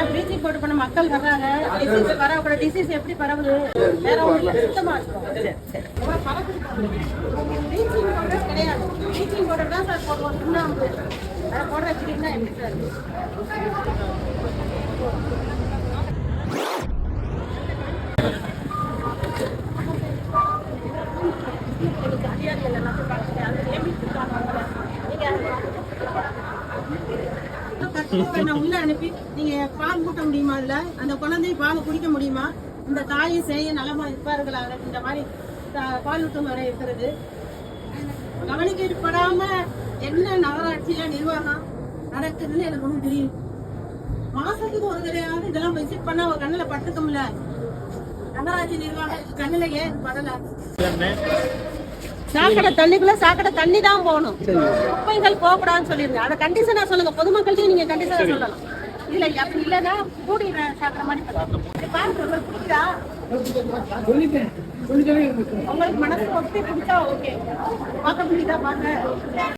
Bleaching powder பண்ண மக்கள் வர்றாங்க. டிசீஸ் பரவக்கூட டிசீஸ் எப்படி பரவுது? வேற ஒன்று சுத்தமா இருக்கும். ப்ளீச்சிங் பவுடர் கிடையாது. ப்ளீச்சிங் பவுடர் தான் சார் போடுவோம். சுண்ணாம்பு அதை போடுற வச்சுக்கிட்டா எப்படி சார்? உள்ள அனுப்பி நீங்க பால் கூட்ட முடியுமா? அதுல அந்த குழந்தை பால் குடிக்க முடியுமா? இந்த தாயும் செய்ய நலமா இருப்பார்களாக இந்த மாதிரி பால் ஊட்டும் முறை இருக்கிறது கவனிக்கப்படாம என்ன நகராட்சியில நிர்வாகம் நடக்குதுன்னு எனக்கு ஒண்ணு தெரியும். மாசத்துக்கு ஒரு தடையாவது இதெல்லாம் விசிட் பண்ணா ஒரு கண்ணுல பட்டுக்கும்ல. நகராட்சி நிர்வாகம் கண்ணுல ஏன் படல? சாக்கடை தண்ணிக்குள்ள சாக்கடை தண்ணி தான் போகணும். குப்பைகள் போகக்கூடாதுன்னு சொல்லிருங்க. அதை கண்டிஷனா சொல்லுங்க. பொதுமக்கள்கிட்ட நீங்க கண்டிஷனா சொல்லலாம். இல்ல அப்படி இல்லன்னா கூடி சாக்கடை மாதிரி பிடிச்சா உங்களுக்கு மனசு ஒப்பி பிடிச்சா ஓகே. பார்க்க முடியுதா? பாக்க